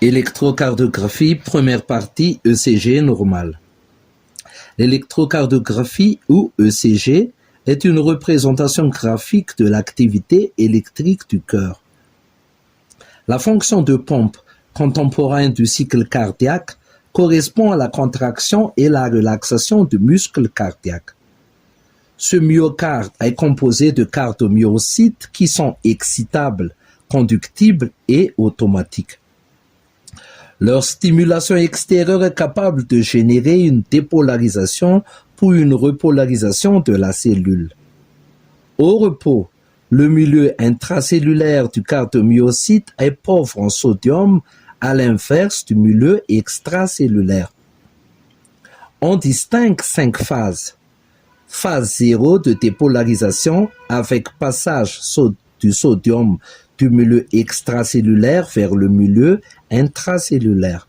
Électrocardiographie, première partie, ECG normal. L'électrocardiographie ou ECG est une représentation graphique de l'activité électrique du cœur. La fonction de pompe contemporaine du cycle cardiaque correspond à la contraction et la relaxation du muscle cardiaque. Ce myocarde est composé de cardiomyocytes qui sont excitables, conductibles et automatiques. Leur stimulation extérieure est capable de générer une dépolarisation pour une repolarisation de la cellule. Au repos, le milieu intracellulaire du cardiomyocyte est pauvre en sodium, à l'inverse du milieu extracellulaire. On distingue 5 phases. Phase 0 de dépolarisation avec passage du sodium du milieu extracellulaire vers le milieu intracellulaire.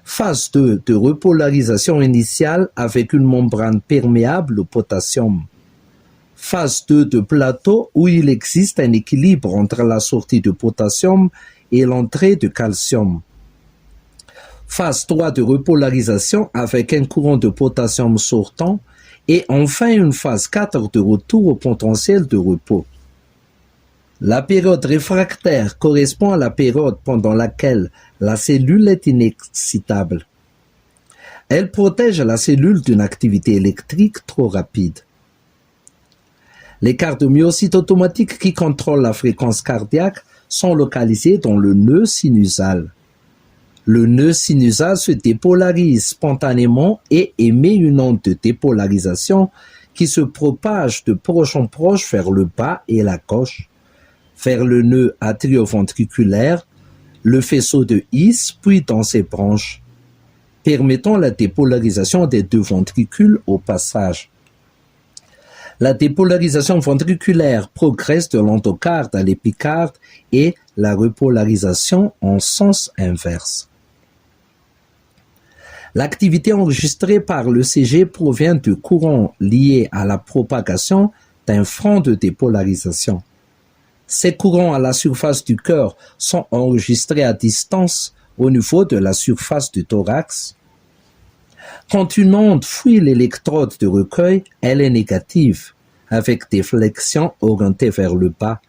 Phase 2 de repolarisation initiale avec une membrane perméable au potassium. Phase 2 de plateau où il existe un équilibre entre la sortie de potassium et l'entrée de calcium. Phase 3 de repolarisation avec un courant de potassium sortant et enfin une phase 4 de retour au potentiel de repos. La période réfractaire correspond à la période pendant laquelle la cellule est inexcitable. Elle protège la cellule d'une activité électrique trop rapide. Les cardiomyocytes automatiques qui contrôlent la fréquence cardiaque sont localisés dans le nœud sinusal. Le nœud sinusal se dépolarise spontanément et émet une onde de dépolarisation qui se propage de proche en proche vers le bas et la gauche, vers le nœud atrioventriculaire, le faisceau de His, puis dans ses branches, permettant la dépolarisation des deux ventricules au passage. La dépolarisation ventriculaire progresse de l'endocarde à l'épicarde et la repolarisation en sens inverse. L'activité enregistrée par l'ECG provient du courant lié à la propagation d'un front de dépolarisation. Ces courants à la surface du cœur sont enregistrés à distance au niveau de la surface du thorax. Quand une onde fuit l'électrode de recueil, elle est négative, avec des flexions orientées vers le bas.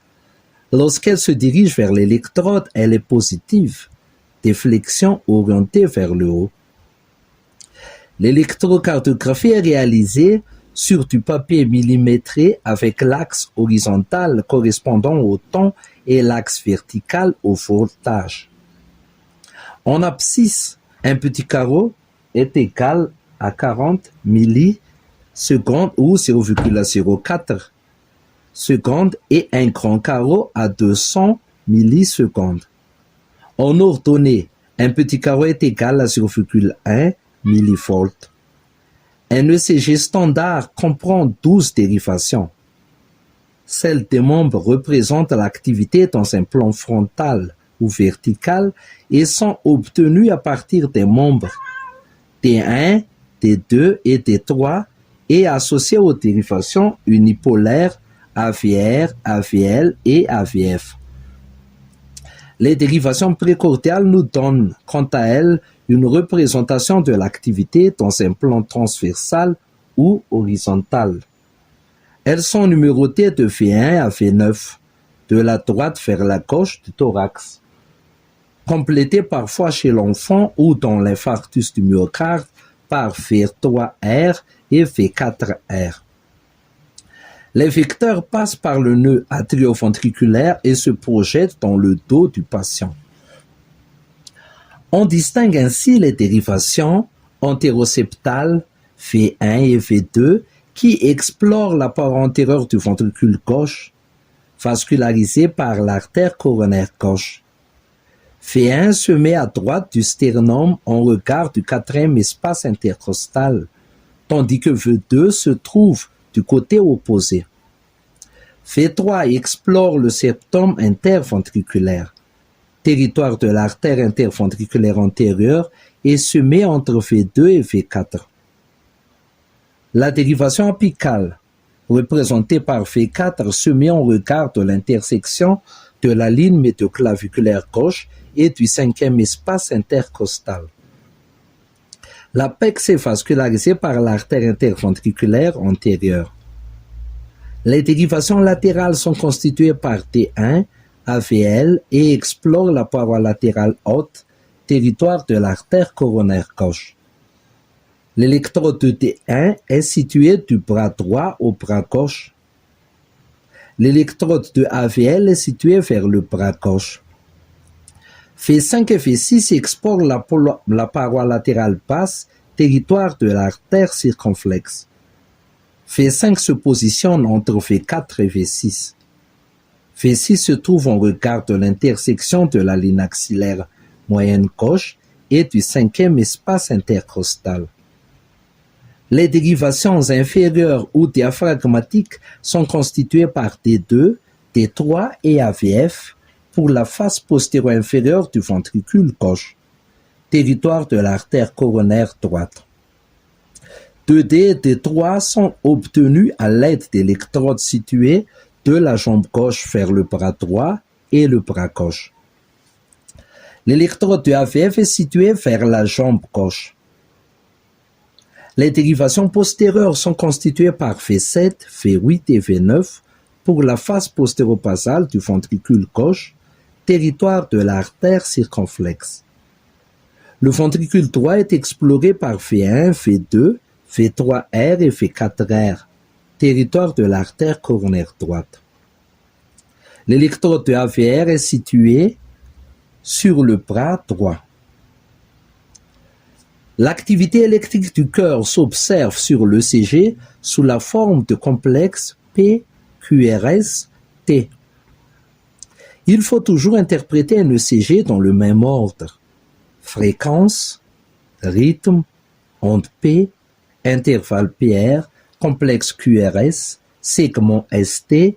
Lorsqu'elle se dirige vers l'électrode, elle est positive, des flexions orientées vers le haut. L'électrocardiographie est réalisée sur du papier millimétré avec l'axe horizontal correspondant au temps et l'axe vertical au voltage. En abscisse, un petit carreau est égal à 40 millisecondes ou 0,04 secondes et un grand carreau à 200 millisecondes. En ordonnée, un petit carreau est égal à 0,1 millivolts. Un ECG standard comprend 12 dérivations. Celles des membres représentent l'activité dans un plan frontal ou vertical et sont obtenues à partir des membres T1, T2 et T3 et associées aux dérivations unipolaires AVR, AVL et AVF. Les dérivations précordiales nous donnent, quant à elles, une représentation de l'activité dans un plan transversal ou horizontal. Elles sont numérotées de V1 à V9, de la droite vers la gauche du thorax, complétées parfois chez l'enfant ou dans l'infarctus du myocarde par V3R et V4R. Les vecteurs passent par le nœud atrioventriculaire et se projettent dans le dos du patient. On distingue ainsi les dérivations antéroseptales V1 et V2 qui explorent la part antérieure du ventricule gauche, vascularisée par l'artère coronaire gauche. V1 se met à droite du sternum en regard du quatrième espace intercostal, tandis que V2 se trouve du côté opposé. V3 explore le septum interventriculaire, territoire de l'artère interventriculaire antérieure, et se met entre V2 et V4. La dérivation apicale, représentée par V4, se met en regard de l'intersection de la ligne médioclaviculaire gauche et du 5e espace intercostal. L'apex est vascularisé par l'artère interventriculaire antérieure. Les dérivations latérales sont constituées par T1, AVL et explorent la paroi latérale haute, territoire de l'artère coronaire gauche. L'électrode de T1 est située du bras droit au bras gauche. L'électrode de AVL est située vers le bras gauche. V5 et V6 explorent la paroi latérale basse, territoire de l'artère circonflexe. V5 se positionne entre V4 et V6. V6 se trouve en regard de l'intersection de la ligne axillaire moyenne gauche et du 5e espace intercostal. Les dérivations inférieures ou diaphragmatiques sont constituées par T2, T3 et AVF pour la face postéro-inférieure du ventricule gauche, territoire de l'artère coronaire droite. 2D et T3 sont obtenus à l'aide d'électrodes situées de la jambe gauche vers le bras droit et le bras gauche. L'électrode de AVF est située vers la jambe gauche. Les dérivations postérieures sont constituées par V7, V8 et V9 pour la face postéro-basale du ventricule gauche, territoire de l'artère circonflexe. Le ventricule droit est exploré par V1, V2, V3R et V4R, territoire de l'artère coronaire droite. L'électrode de AVR est située sur le bras droit. L'activité électrique du cœur s'observe sur l'ECG sous la forme de complexe P-QRS-T. Il faut toujours interpréter un ECG dans le même ordre. Fréquence, rythme, onde P, intervalle PR, complexe QRS, segment ST,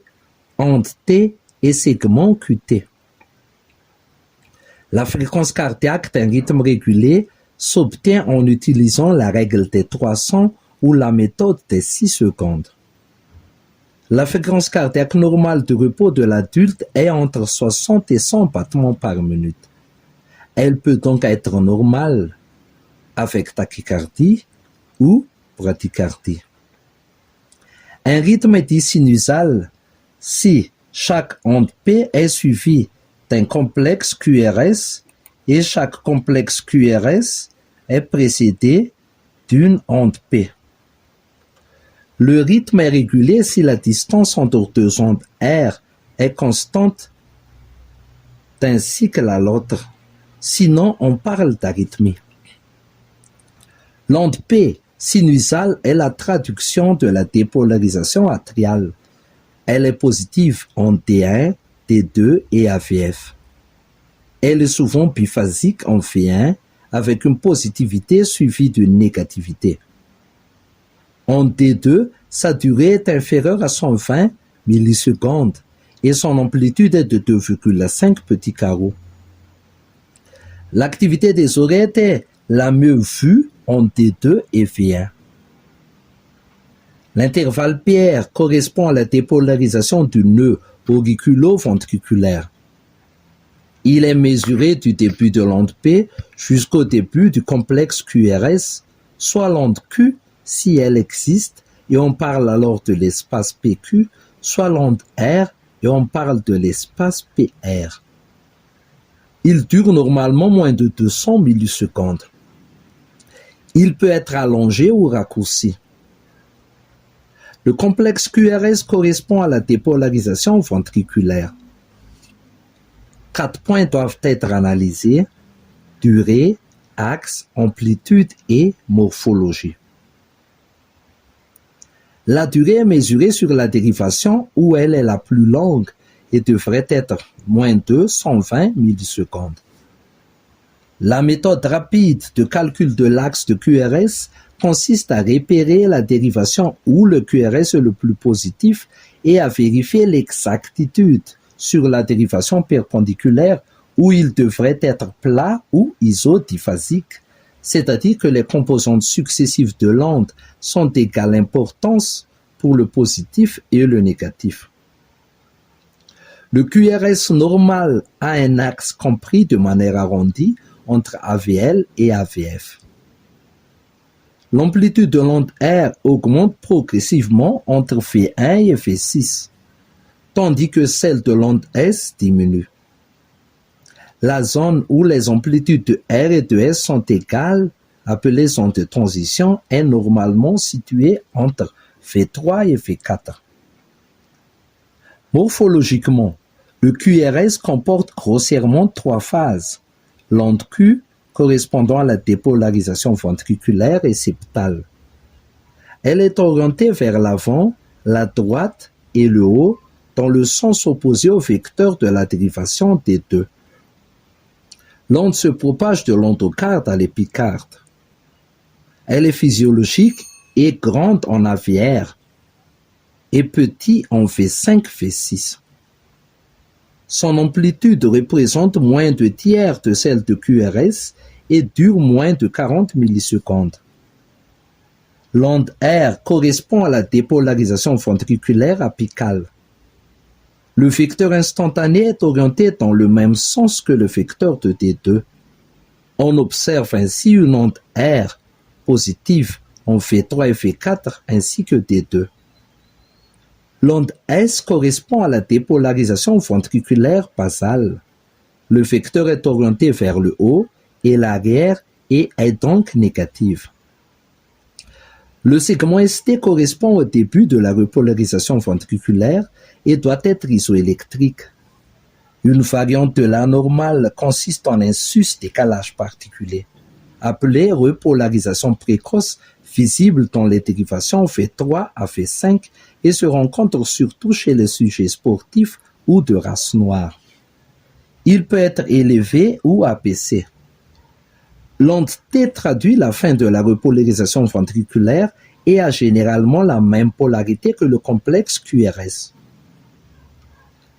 onde T et segment QT. La fréquence cardiaque d'un rythme régulé s'obtient en utilisant la règle des 300 ou la méthode des 6 secondes. La fréquence cardiaque normale de repos de l'adulte est entre 60 et 100 battements par minute. Elle peut donc être normale avec tachycardie ou bradycardie. Un rythme est dit sinusal si chaque onde P est suivie d'un complexe QRS et chaque complexe QRS est précédé d'une onde P. Le rythme est régulé si la distance entre deux ondes R est constante d'un cycle à l'autre. Sinon, on parle d'arythmie. L'onde P sinusale est la traduction de la dépolarisation atriale. Elle est positive en T1, T2 et AVF. Elle est souvent biphasique en V1 avec une positivité suivie d'une négativité. En T2, sa durée est inférieure à 120 millisecondes et son amplitude est de 2,5 petits carreaux. L'activité des oreilles est la mieux vue en T2 et V1. L'intervalle PR correspond à la dépolarisation du nœud auriculo-ventriculaire. Il est mesuré du début de l'onde P jusqu'au début du complexe QRS, soit l'onde Q si elle existe, et on parle alors de l'espace PQ, soit l'onde R et on parle de l'espace PR. Il dure normalement moins de 200 millisecondes. Il peut être allongé ou raccourci. Le complexe QRS correspond à la dépolarisation ventriculaire. 4 points doivent être analysés: durée, axe, amplitude et morphologie. La durée est mesurée sur la dérivation où elle est la plus longue et devrait être moins de 120 millisecondes. La méthode rapide de calcul de l'axe de QRS consiste à repérer la dérivation où le QRS est le plus positif et à vérifier l'exactitude sur la dérivation perpendiculaire où il devrait être plat ou isodiphasique, c'est-à-dire que les composantes successives de l'onde sont d'égale importance pour le positif et le négatif. Le QRS normal a un axe compris de manière arrondie entre AVL et AVF. L'amplitude de l'onde R augmente progressivement entre Φ1 et Φ6, tandis que celle de l'onde S diminue. La zone où les amplitudes de R et de S sont égales, appelée zone de transition, est normalement située entre Φ3 et Φ4. Morphologiquement, le QRS comporte grossièrement trois phases. L'onde Q correspondant à la dépolarisation ventriculaire et septale. Elle est orientée vers l'avant, la droite et le haut dans le sens opposé au vecteur de la dérivation des deux. L'onde se propage de l'endocarde à l'épicarde. Elle est physiologique et grande en AVR et petite en V5, V6. Son amplitude représente moins de tiers de celle de QRS et dure moins de 40 millisecondes. L'onde R correspond à la dépolarisation ventriculaire apicale. Le vecteur instantané est orienté dans le même sens que le vecteur de D2. On observe ainsi une onde R positive en V3 et V4 ainsi que D2. L'onde S correspond à la dépolarisation ventriculaire basale. Le vecteur est orienté vers le haut et l'arrière et est donc négative. Le segment ST correspond au début de la repolarisation ventriculaire et doit être isoélectrique. Une variante de la normale consiste en un sus-décalage particulier, appelé repolarisation précoce, visible dans les dérivations V3 à V5 et se rencontre surtout chez les sujets sportifs ou de race noire. Il peut être élevé ou abaissé. L'onde T traduit la fin de la repolarisation ventriculaire et a généralement la même polarité que le complexe QRS.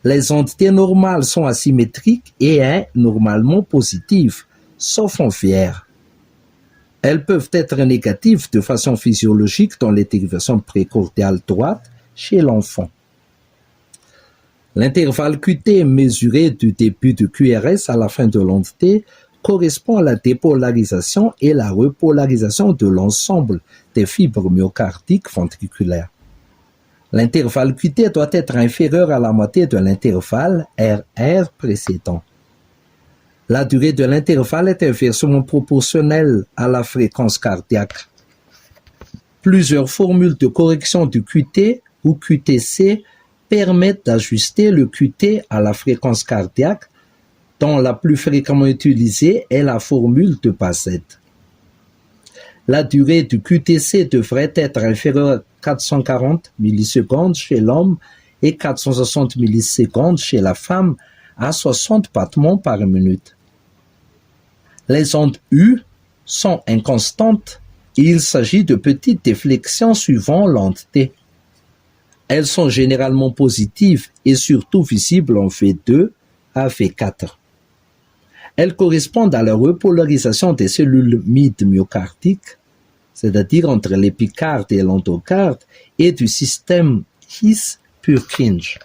Les ondes T normales sont asymétriques et normalement positives, sauf en VR. Elles peuvent être négatives de façon physiologique dans les dérivations précordiales droites chez l'enfant. L'intervalle QT mesuré du début de QRS à la fin de l'onde T correspond à la dépolarisation et la repolarisation de l'ensemble des fibres myocardiques ventriculaires. L'intervalle QT doit être inférieur à la moitié de l'intervalle RR précédent. La durée de l'intervalle est inversement proportionnelle à la fréquence cardiaque. Plusieurs formules de correction du QT ou QTC permettent d'ajuster le QT à la fréquence cardiaque, dont la plus fréquemment utilisée est la formule de Bassett. La durée du QTC devrait être inférieure à 440 millisecondes chez l'homme et 460 millisecondes chez la femme à 60 battements par minute. Les ondes U sont inconstantes et il s'agit de petites déflexions suivant l'onde T. Elles sont généralement positives et surtout visibles en V2 à V4. Elles correspondent à la repolarisation des cellules mid-myocardiques, c'est-à-dire entre l'épicarde et l'endocarde, et du système His-Purkinje.